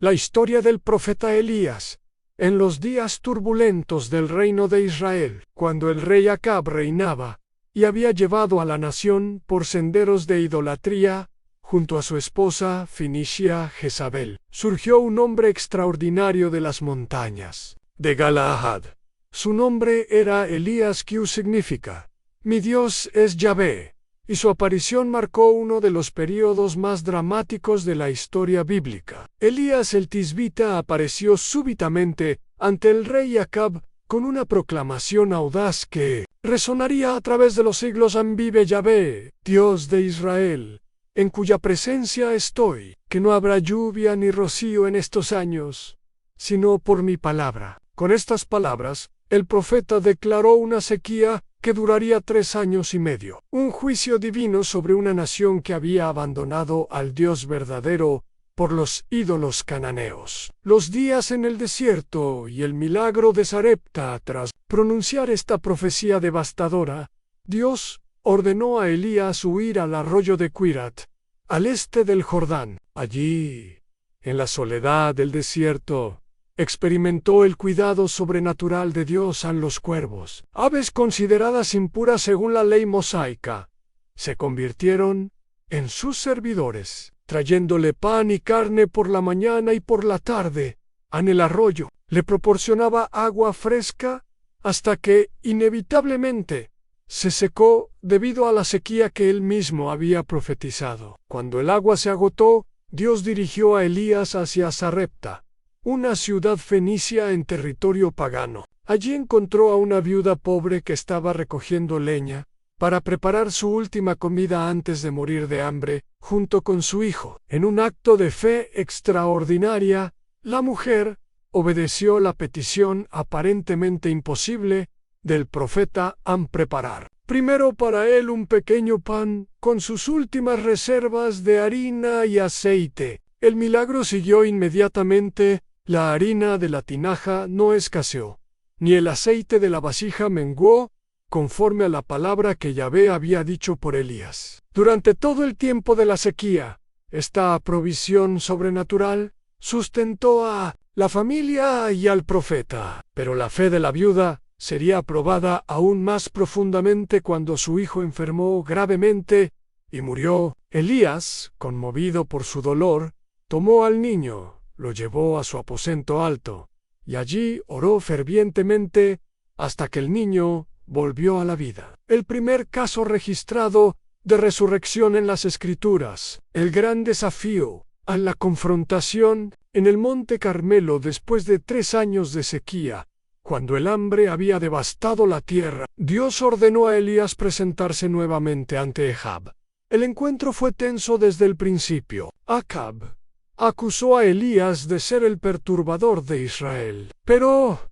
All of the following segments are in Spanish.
La historia del profeta Elías. En los días turbulentos del reino de Israel, cuando el rey Acab reinaba, y había llevado a la nación por senderos de idolatría, junto a su esposa fenicia Jezabel, surgió un hombre extraordinario de las montañas, de Galaad. Su nombre era Elías, que significa, mi Dios es Yahvé, y su aparición marcó uno de los períodos más dramáticos de la historia bíblica. Elías el Tisbita apareció súbitamente ante el rey Acab con una proclamación audaz que resonaría a través de los siglos: vive Yahvé, Dios de Israel, en cuya presencia estoy, que no habrá lluvia ni rocío en estos años, sino por mi palabra. Con estas palabras, el profeta declaró una sequía que duraría 3 años y medio, un juicio divino sobre una nación que había abandonado al Dios verdadero por los ídolos cananeos. Los días en el desierto y el milagro de Sarepta. Tras pronunciar esta profecía devastadora, Dios ordenó a Elías huir al arroyo de Quirat, al este del Jordán. Allí, en la soledad del desierto, experimentó el cuidado sobrenatural de Dios. Los cuervos, aves consideradas impuras según la ley mosaica, se convirtieron en sus servidores, trayéndole pan y carne por la mañana y por la tarde. En el arroyo le proporcionaba agua fresca hasta que, inevitablemente, se secó debido a la sequía que él mismo había profetizado. Cuando el agua se agotó, Dios dirigió a Elías hacia Sarepta, una ciudad fenicia en territorio pagano. Allí encontró a una viuda pobre que estaba recogiendo leña para preparar su última comida antes de morir de hambre, junto con su hijo. En un acto de fe extraordinaria, la mujer obedeció la petición aparentemente imposible del profeta a preparar primero para él un pequeño pan con sus últimas reservas de harina y aceite. El milagro siguió inmediatamente. La harina de la tinaja no escaseó, ni el aceite de la vasija menguó, conforme a la palabra que Yahvé había dicho por Elías. Durante todo el tiempo de la sequía, esta provisión sobrenatural sustentó a la familia y al profeta. Pero la fe de la viuda sería probada aún más profundamente cuando su hijo enfermó gravemente y murió. Elías, conmovido por su dolor, tomó al niño, lo llevó a su aposento alto, y allí oró fervientemente hasta que el niño volvió a la vida. El primer caso registrado de resurrección en las Escrituras. El gran desafío a la confrontación en el Monte Carmelo después de 3 años de sequía, cuando el hambre había devastado la tierra. Dios ordenó a Elías presentarse nuevamente ante Acab. El encuentro fue tenso desde el principio. Acab acusó a Elías de ser el perturbador de Israel. Pero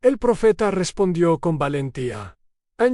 el profeta respondió con valentía: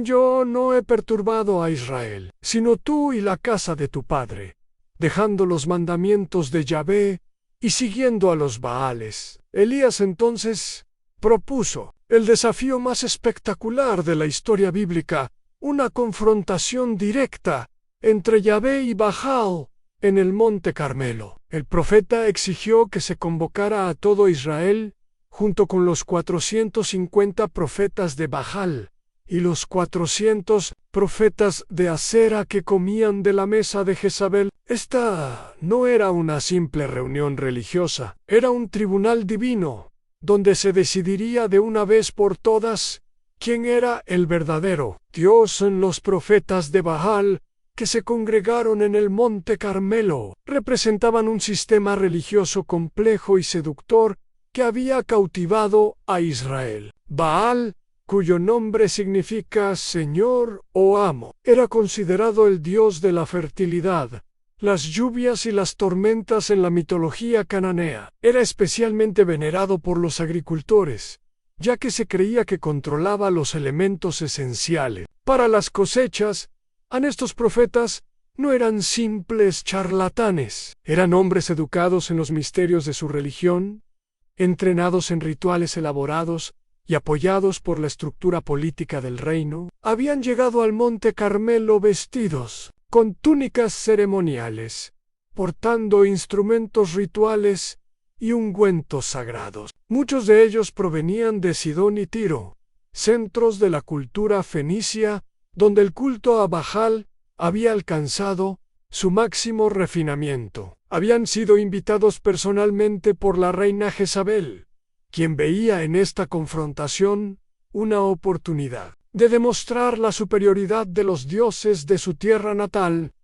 yo no he perturbado a Israel, sino tú y la casa de tu padre, dejando los mandamientos de Yahvé y siguiendo a los Baales. Elías entonces propuso el desafío más espectacular de la historia bíblica, una confrontación directa entre Yahvé y Baal en el Monte Carmelo. El profeta exigió que se convocara a todo Israel, junto con los 450 profetas de Baal y los 400 profetas de Asera que comían de la mesa de Jezabel. Esta no era una simple reunión religiosa, era un tribunal divino, donde se decidiría de una vez por todas quién era el verdadero Dios. En los profetas de Baal, que se congregaron en el Monte Carmelo, representaban un sistema religioso complejo y seductor que había cautivado a Israel. Baal, cuyo nombre significa Señor o Amo, era considerado el dios de la fertilidad, las lluvias y las tormentas en la mitología cananea. Era especialmente venerado por los agricultores, ya que se creía que controlaba los elementos esenciales para las cosechas. Estos profetas no eran simples charlatanes, eran hombres educados en los misterios de su religión, entrenados en rituales elaborados y apoyados por la estructura política del reino. Habían llegado al Monte Carmelo vestidos con túnicas ceremoniales, portando instrumentos rituales y ungüentos sagrados. Muchos de ellos provenían de Sidón y Tiro, centros de la cultura fenicia, donde el culto a Baal había alcanzado su máximo refinamiento. Habían sido invitados personalmente por la reina Jezabel, quien veía en esta confrontación una oportunidad de demostrar la superioridad de los dioses de su tierra natal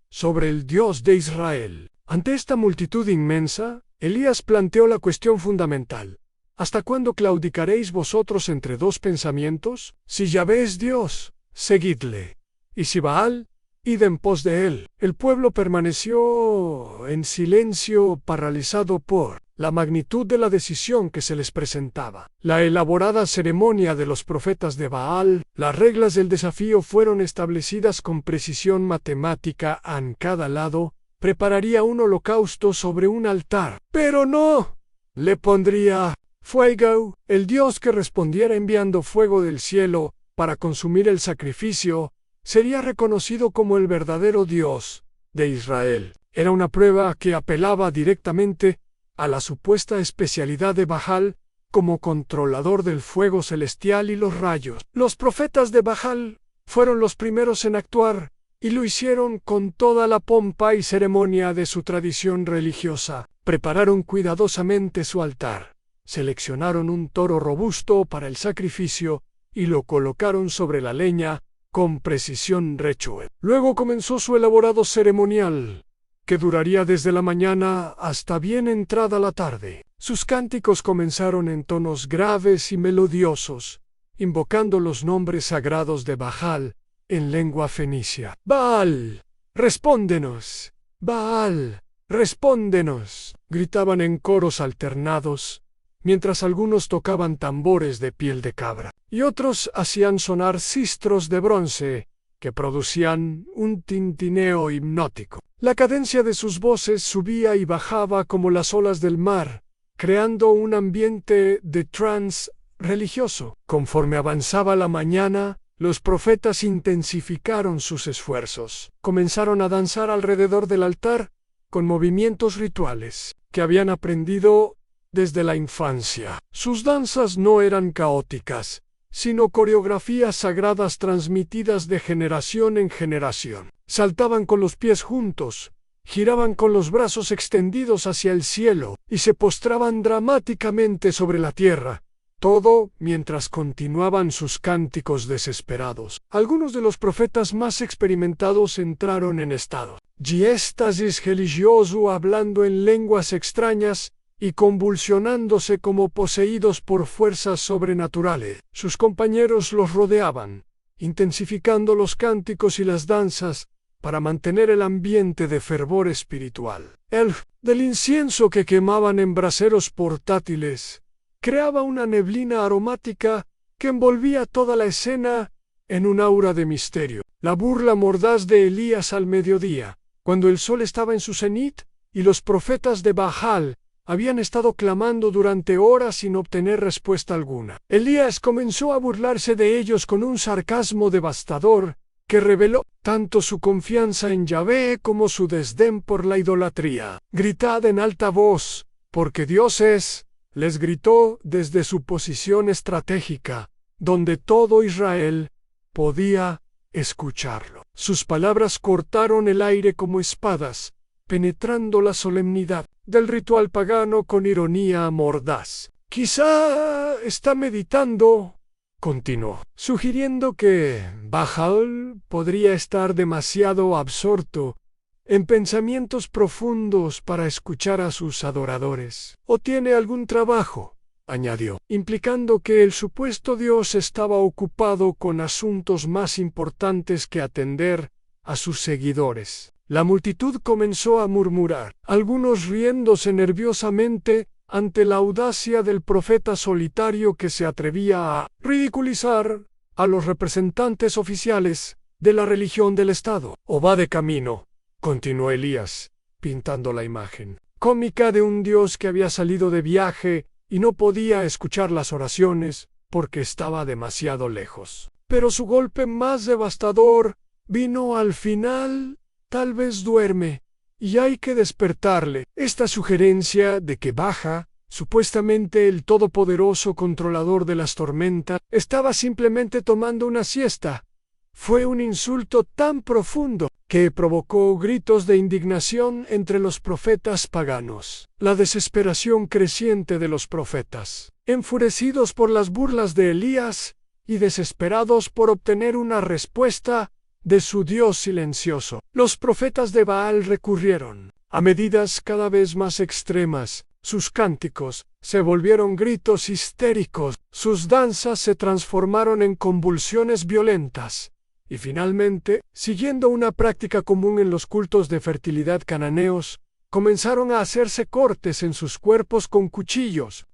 sobre el Dios de Israel. Ante esta multitud inmensa, Elías planteó la cuestión fundamental: ¿hasta cuándo claudicaréis vosotros entre dos pensamientos? Si Yahvé es Dios, seguidle, y si Baal, id en pos de él. El pueblo permaneció en silencio, paralizado por la magnitud de la decisión que se les presentaba. La elaborada ceremonia de los profetas de Baal, las reglas del desafío fueron establecidas con precisión matemática. En cada lado prepararía un holocausto sobre un altar, pero no le pondría fuego. El Dios que respondiera enviando fuego del cielo para consumir el sacrificio sería reconocido como el verdadero Dios de Israel. Era una prueba que apelaba directamente a la supuesta especialidad de Baal como controlador del fuego celestial y los rayos. Los profetas de Baal fueron los primeros en actuar, y lo hicieron con toda la pompa y ceremonia de su tradición religiosa. Prepararon cuidadosamente su altar, seleccionaron un toro robusto para el sacrificio y lo colocaron sobre la leña con precisión ritual. Luego comenzó su elaborado ceremonial, que duraría desde la mañana hasta bien entrada la tarde. Sus cánticos comenzaron en tonos graves y melodiosos, invocando los nombres sagrados de Baal en lengua fenicia. «Baal, respóndenos. Baal, respóndenos», gritaban en coros alternados, mientras algunos tocaban tambores de piel de cabra, y otros hacían sonar sistros de bronce que producían un tintineo hipnótico. La cadencia de sus voces subía y bajaba como las olas del mar, creando un ambiente de trance religioso. Conforme avanzaba la mañana, los profetas intensificaron sus esfuerzos. Comenzaron a danzar alrededor del altar con movimientos rituales que habían aprendido desde la infancia. Sus danzas no eran caóticas, sino coreografías sagradas transmitidas de generación en generación. Saltaban con los pies juntos, giraban con los brazos extendidos hacia el cielo y se postraban dramáticamente sobre la tierra, todo mientras continuaban sus cánticos desesperados. Algunos de los profetas más experimentados entraron en estado de éxtasis religioso, hablando en lenguas extrañas y convulsionándose como poseídos por fuerzas sobrenaturales. Sus compañeros los rodeaban, intensificando los cánticos y las danzas para mantener el ambiente de fervor espiritual. El del incienso que quemaban en braseros portátiles creaba una neblina aromática que envolvía toda la escena en un aura de misterio. La burla mordaz de Elías al mediodía, cuando el sol estaba en su cenit y los profetas de Baal habían estado clamando durante horas sin obtener respuesta alguna. Elías comenzó a burlarse de ellos con un sarcasmo devastador que reveló tanto su confianza en Yahvé como su desdén por la idolatría. «Gritad en alta voz, porque Dios es», les gritó desde su posición estratégica, donde todo Israel podía escucharlo. Sus palabras cortaron el aire como espadas, penetrando la solemnidad del ritual pagano con ironía mordaz. «Quizá está meditando», continuó, sugiriendo que Baal podría estar demasiado absorto en pensamientos profundos para escuchar a sus adoradores. «O tiene algún trabajo», añadió, implicando que el supuesto Dios estaba ocupado con asuntos más importantes que atender a sus seguidores. La multitud comenzó a murmurar, algunos riéndose nerviosamente ante la audacia del profeta solitario que se atrevía a ridiculizar a los representantes oficiales de la religión del Estado. «O va de camino», continuó Elías, pintando la imagen cómica de un Dios que había salido de viaje y no podía escuchar las oraciones porque estaba demasiado lejos. Pero su golpe más devastador vino al final. «Tal vez duerme», y hay que despertarle. Esta sugerencia de que Baja, supuestamente el todopoderoso controlador de las tormentas, estaba simplemente tomando una siesta, fue un insulto tan profundo que provocó gritos de indignación entre los profetas paganos. La desesperación creciente de los profetas, enfurecidos por las burlas de Elías y desesperados por obtener una respuesta de su Dios silencioso, los profetas de Baal recurrieron a medidas cada vez más extremas. Sus cánticos se volvieron gritos histéricos, sus danzas se transformaron en convulsiones violentas, y finalmente, siguiendo una práctica común en los cultos de fertilidad cananeos, comenzaron a hacerse cortes en sus cuerpos con cuchillos.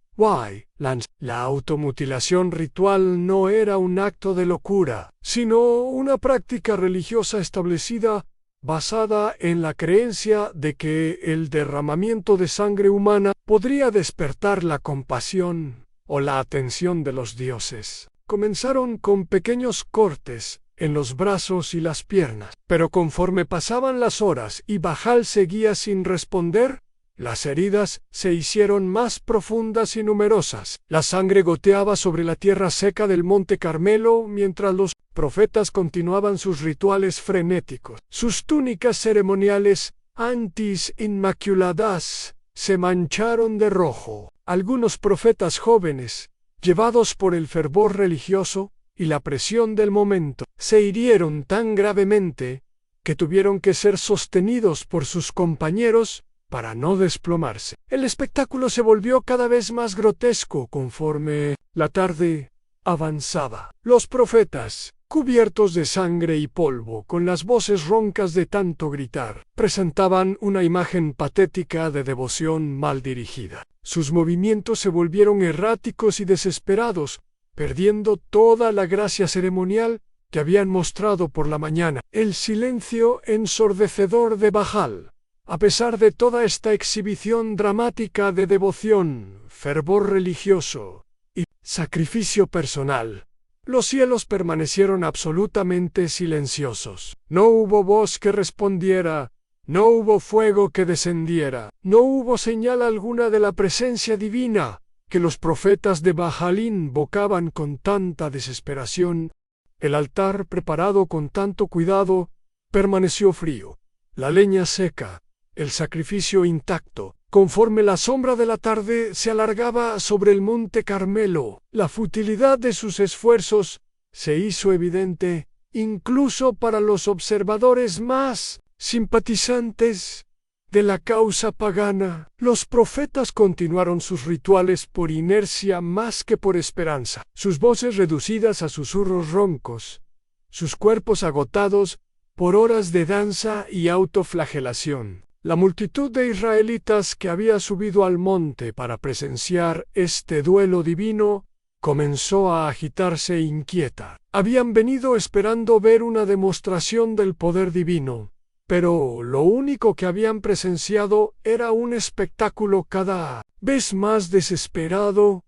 La automutilación ritual no era un acto de locura, sino una práctica religiosa establecida basada en la creencia de que el derramamiento de sangre humana podría despertar la compasión o la atención de los dioses. Comenzaron con pequeños cortes en los brazos y las piernas, pero conforme pasaban las horas y Baal seguía sin responder, las heridas se hicieron más profundas y numerosas. La sangre goteaba sobre la tierra seca del monte Carmelo mientras los profetas continuaban sus rituales frenéticos. Sus túnicas ceremoniales antis inmaculadas se mancharon de rojo. Algunos profetas jóvenes, llevados por el fervor religioso y la presión del momento, se hirieron tan gravemente que tuvieron que ser sostenidos por sus compañeros para no desplomarse. El espectáculo se volvió cada vez más grotesco conforme la tarde avanzaba. Los profetas, cubiertos de sangre y polvo, con las voces roncas de tanto gritar, presentaban una imagen patética de devoción mal dirigida. Sus movimientos se volvieron erráticos y desesperados, perdiendo toda la gracia ceremonial que habían mostrado por la mañana. El silencio ensordecedor de Baal. A pesar de toda esta exhibición dramática de devoción, fervor religioso y sacrificio personal, los cielos permanecieron absolutamente silenciosos. No hubo voz que respondiera, no hubo fuego que descendiera, no hubo señal alguna de la presencia divina que los profetas de Baal invocaban con tanta desesperación. El altar, preparado con tanto cuidado, permaneció frío, la leña seca, el sacrificio intacto. Conforme la sombra de la tarde se alargaba sobre el monte Carmelo, la futilidad de sus esfuerzos se hizo evidente incluso para los observadores más simpatizantes de la causa pagana. Los profetas continuaron sus rituales por inercia más que por esperanza, sus voces reducidas a susurros roncos, sus cuerpos agotados por horas de danza y autoflagelación. La multitud de israelitas que había subido al monte para presenciar este duelo divino comenzó a agitarse inquieta. Habían venido esperando ver una demostración del poder divino, pero lo único que habían presenciado era un espectáculo cada vez más desesperado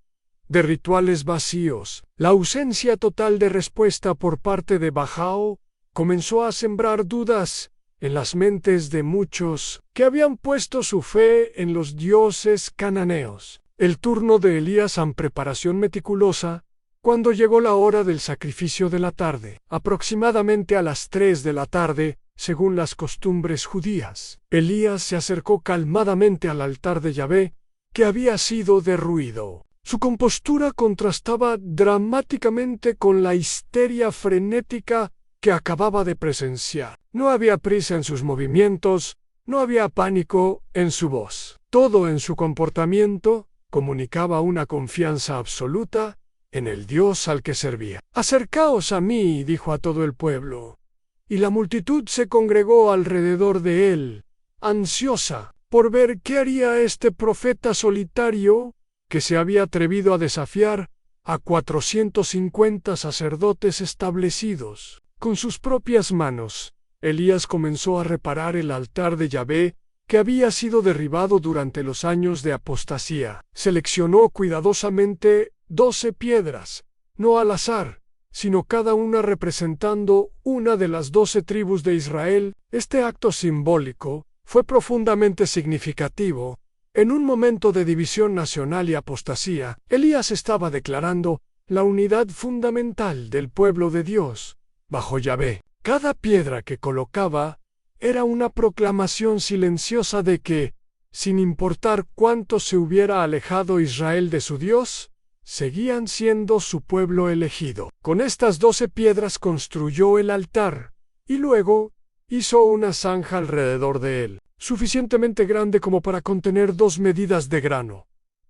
de rituales vacíos. La ausencia total de respuesta por parte de Baal comenzó a sembrar dudas en las mentes de muchos que habían puesto su fe en los dioses cananeos. El turno de Elías en preparación meticulosa, cuando llegó la hora del sacrificio de la tarde, aproximadamente a las 3 de la tarde, según las costumbres judías. Elías se acercó calmadamente al altar de Yahvé, que había sido derruido. Su compostura contrastaba dramáticamente con la histeria frenética que acababa de presenciar. No había prisa en sus movimientos, no había pánico en su voz. Todo en su comportamiento comunicaba una confianza absoluta en el Dios al que servía. «Acercaos a mí», dijo a todo el pueblo. Y la multitud se congregó alrededor de él, ansiosa por ver qué haría este profeta solitario que se había atrevido a desafiar a 450 sacerdotes establecidos. Con sus propias manos, Elías comenzó a reparar el altar de Yahvé que había sido derribado durante los años de apostasía. Seleccionó cuidadosamente 12 piedras, no al azar, sino cada una representando una de las 12 tribus de Israel. Este acto simbólico fue profundamente significativo. En un momento de división nacional y apostasía, Elías estaba declarando la unidad fundamental del pueblo de Dios, bajo Yahvé. Cada piedra que colocaba era una proclamación silenciosa de que, sin importar cuánto se hubiera alejado Israel de su Dios, seguían siendo su pueblo elegido. Con estas 12 piedras construyó el altar, y luego hizo una zanja alrededor de él, suficientemente grande como para contener 2 medidas de grano.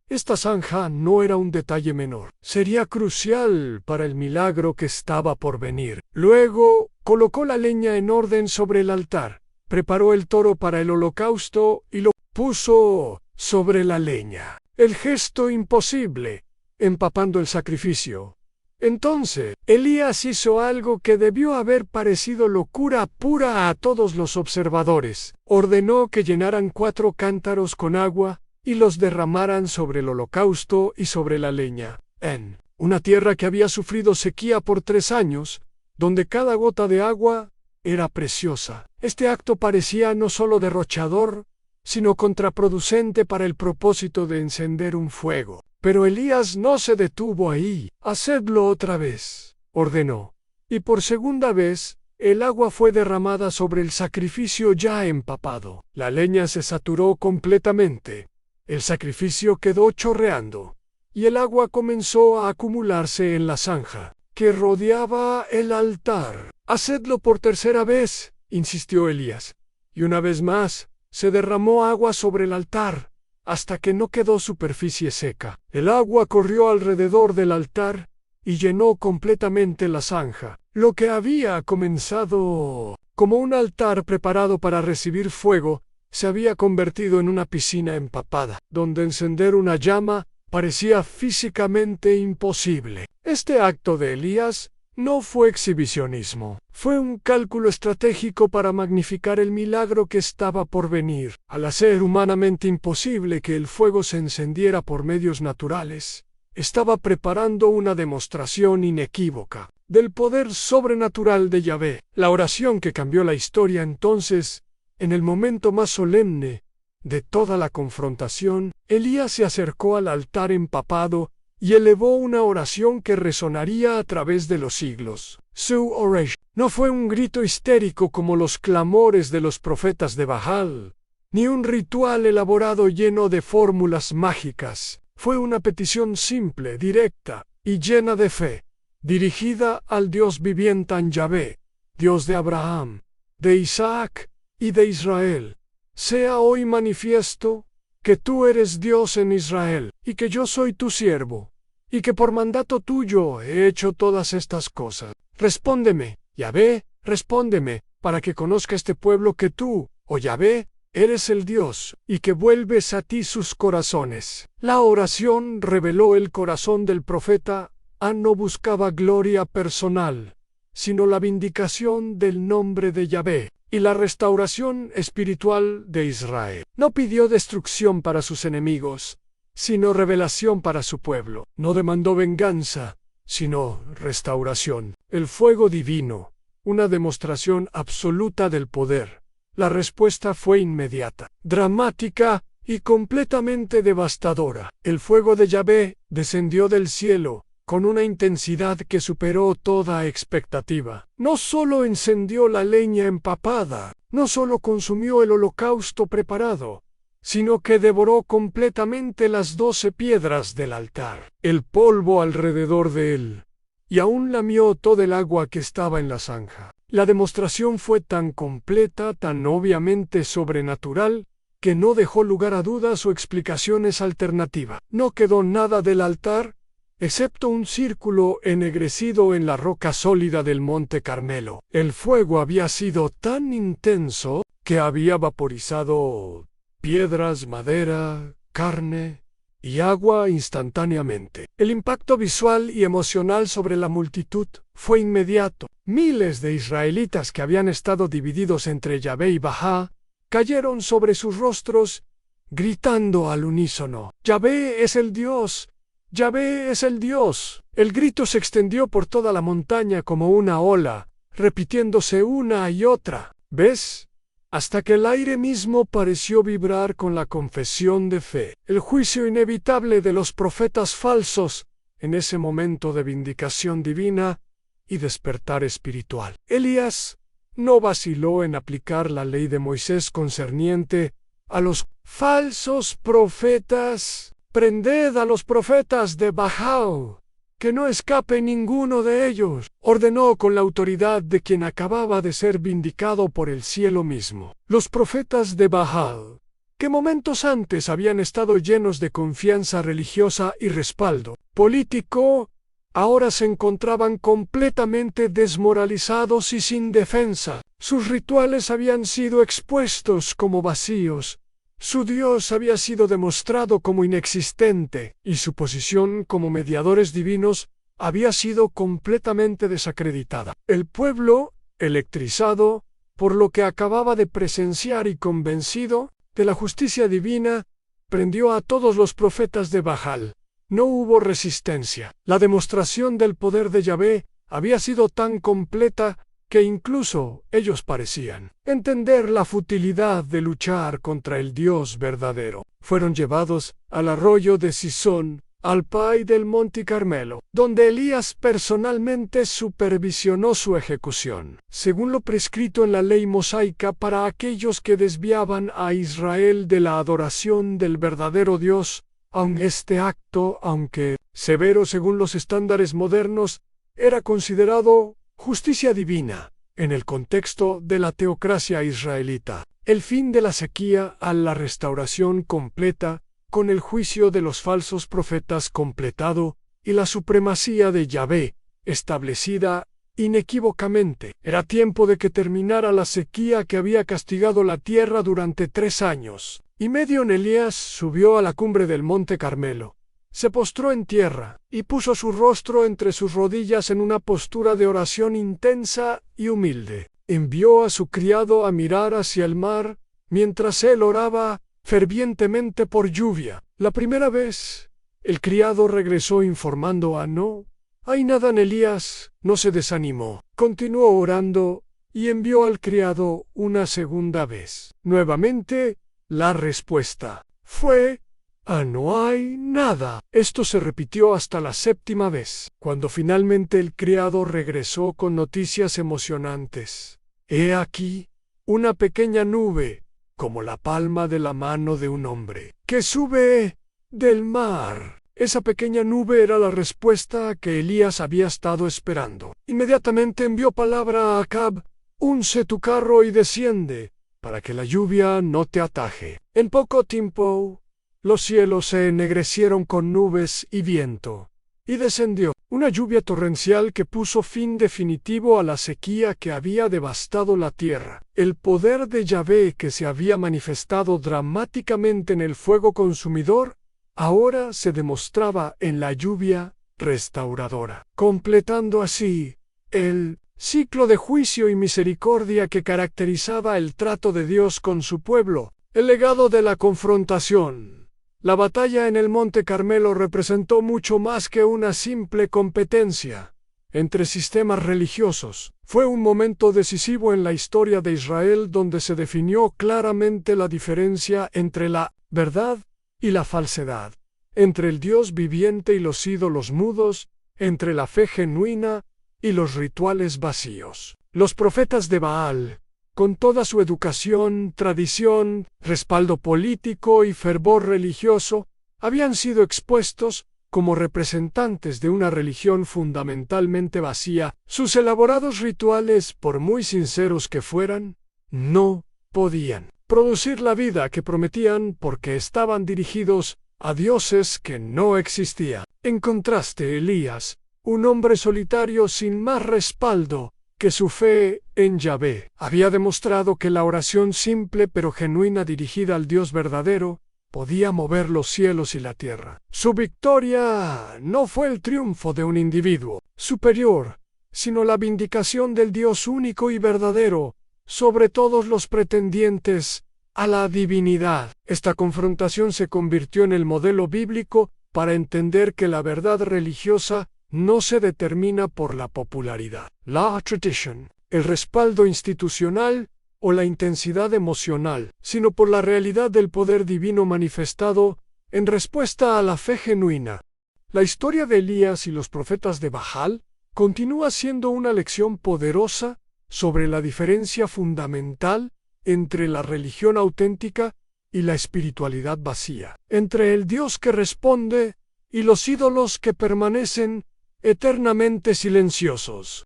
Esta zanja no era un detalle menor. Sería crucial para el milagro que estaba por venir. Luego, colocó la leña en orden sobre el altar, preparó el toro para el holocausto y lo puso sobre la leña. El gesto imposible, empapando el sacrificio. Entonces, Elías hizo algo que debió haber parecido locura pura a todos los observadores. Ordenó que llenaran 4 cántaros con agua y los derramaran sobre el holocausto y sobre la leña, en una tierra que había sufrido sequía por 3 años, donde cada gota de agua era preciosa. Este acto parecía no solo derrochador, sino contraproducente para el propósito de encender un fuego. Pero Elías no se detuvo ahí. «Hacedlo otra vez», ordenó. Y por segunda vez, el agua fue derramada sobre el sacrificio ya empapado. La leña se saturó completamente. El sacrificio quedó chorreando, y el agua comenzó a acumularse en la zanja que rodeaba el altar. «Hacedlo por tercera vez», insistió Elías. Y una vez más, se derramó agua sobre el altar, hasta que no quedó superficie seca. El agua corrió alrededor del altar y llenó completamente la zanja. Lo que había comenzado como un altar preparado para recibir fuego, se había convertido en una piscina empapada, donde encender una llama parecía físicamente imposible. Este acto de Elías no fue exhibicionismo, fue un cálculo estratégico para magnificar el milagro que estaba por venir. Al hacer humanamente imposible que el fuego se encendiera por medios naturales, estaba preparando una demostración inequívoca del poder sobrenatural de Yahvé. La oración que cambió la historia entonces, en el momento más solemne de toda la confrontación, Elías se acercó al altar empapado y elevó una oración que resonaría a través de los siglos. Su oración no fue un grito histérico como los clamores de los profetas de Baal, ni un ritual elaborado lleno de fórmulas mágicas. Fue una petición simple, directa y llena de fe, dirigida al Dios viviente en Yahvé, Dios de Abraham, de Isaac y de Israel. «Sea hoy manifiesto que tú eres Dios en Israel, y que yo soy tu siervo, y que por mandato tuyo he hecho todas estas cosas. Respóndeme, Yahvé, respóndeme, para que conozca este pueblo que tú, oh Yahvé, eres el Dios, y que vuelves a ti sus corazones». La oración reveló el corazón del profeta. No buscaba gloria personal, sino la vindicación del nombre de Yahvé y la restauración espiritual de Israel. No pidió destrucción para sus enemigos, sino revelación para su pueblo. No demandó venganza, sino restauración. El fuego divino, una demostración absoluta del poder. La respuesta fue inmediata, dramática y completamente devastadora. El fuego de Yahvé descendió del cielo con una intensidad que superó toda expectativa. No solo encendió la leña empapada, no solo consumió el holocausto preparado, sino que devoró completamente las 12 piedras del altar, el polvo alrededor de él, y aún lamió todo el agua que estaba en la zanja. La demostración fue tan completa, tan obviamente sobrenatural, que no dejó lugar a dudas o explicaciones alternativas. No quedó nada del altar, excepto un círculo ennegrecido en la roca sólida del monte Carmelo. El fuego había sido tan intenso que había vaporizado piedras, madera, carne y agua instantáneamente. El impacto visual y emocional sobre la multitud fue inmediato. Miles de israelitas que habían estado divididos entre Yahvé y Baal cayeron sobre sus rostros, gritando al unísono: «Yahvé es el Dios. Yahvé es el Dios». El grito se extendió por toda la montaña como una ola, repitiéndose una y otra. «¿Ves? hasta que el aire mismo pareció vibrar con la confesión de fe. El juicio inevitable de los profetas falsos, en ese momento de vindicación divina y despertar espiritual. Elías no vaciló en aplicar la ley de Moisés concerniente a los falsos profetas. Prended a los profetas de Baal, que no escape ninguno de ellos, ordenó con la autoridad de quien acababa de ser vindicado por el cielo mismo. Los profetas de Baal, que momentos antes habían estado llenos de confianza religiosa y respaldo político, ahora se encontraban completamente desmoralizados y sin defensa. Sus rituales habían sido expuestos como vacíos. Su Dios había sido demostrado como inexistente, y su posición como mediadores divinos había sido completamente desacreditada. El pueblo, electrizado por lo que acababa de presenciar y convencido de la justicia divina, prendió a todos los profetas de Baal. No hubo resistencia. La demostración del poder de Yahvé había sido tan completa que incluso ellos parecían entender la futilidad de luchar contra el Dios verdadero. Fueron llevados al arroyo de Sison, al pie del Monte Carmelo, donde Elías personalmente supervisionó su ejecución, según lo prescrito en la ley mosaica para aquellos que desviaban a Israel de la adoración del verdadero Dios. Aunque este acto, aunque severo según los estándares modernos, era considerado justicia divina en el contexto de la teocracia israelita. El fin de la sequía a la restauración completa, con el juicio de los falsos profetas completado y la supremacía de Yahvé establecida inequívocamente. Era tiempo de que terminara la sequía que había castigado la tierra durante 3 años. Y medio Elías subió a la cumbre del Monte Carmelo. Se postró en tierra y puso su rostro entre sus rodillas en una postura de oración intensa y humilde. Envió a su criado a mirar hacia el mar mientras él oraba fervientemente por lluvia. La primera vez, el criado regresó informando a no hay nada en Elías. No se desanimó. Continuó orando y envió al criado una segunda vez. Nuevamente, la respuesta fue no hay nada. Esto se repitió hasta la 7ª vez, cuando finalmente el criado regresó con noticias emocionantes. He aquí una pequeña nube, como la palma de la mano de un hombre, que sube del mar. Esa pequeña nube era la respuesta que Elías había estado esperando. Inmediatamente envió palabra a Acab: unce tu carro y desciende, para que la lluvia no te ataje. En poco tiempo, los cielos se ennegrecieron con nubes y viento, y descendió una lluvia torrencial que puso fin definitivo a la sequía que había devastado la tierra. El poder de Yahvé, que se había manifestado dramáticamente en el fuego consumidor, ahora se demostraba en la lluvia restauradora, completando así el ciclo de juicio y misericordia que caracterizaba el trato de Dios con su pueblo. El legado de la confrontación. La batalla en el Monte Carmelo representó mucho más que una simple competencia entre sistemas religiosos. Fue un momento decisivo en la historia de Israel donde se definió claramente la diferencia entre la verdad y la falsedad, entre el Dios viviente y los ídolos mudos, entre la fe genuina y los rituales vacíos. Los profetas de Baal, con toda su educación, tradición, respaldo político y fervor religioso, habían sido expuestos como representantes de una religión fundamentalmente vacía. Sus elaborados rituales, por muy sinceros que fueran, no podían producir la vida que prometían porque estaban dirigidos a dioses que no existían. En contraste, Elías, un hombre solitario sin más respaldo que su fe en Yahvé, había demostrado que la oración simple pero genuina dirigida al Dios verdadero podía mover los cielos y la tierra. Su victoria no fue el triunfo de un individuo superior, sino la vindicación del Dios único y verdadero sobre todos los pretendientes a la divinidad. Esta confrontación se convirtió en el modelo bíblico para entender que la verdad religiosa no se determina por la popularidad, la tradition, el respaldo institucional o la intensidad emocional, sino por la realidad del poder divino manifestado en respuesta a la fe genuina. La historia de Elías y los profetas de Baal continúa siendo una lección poderosa sobre la diferencia fundamental entre la religión auténtica y la espiritualidad vacía, entre el Dios que responde y los ídolos que permanecen eternamente silenciosos.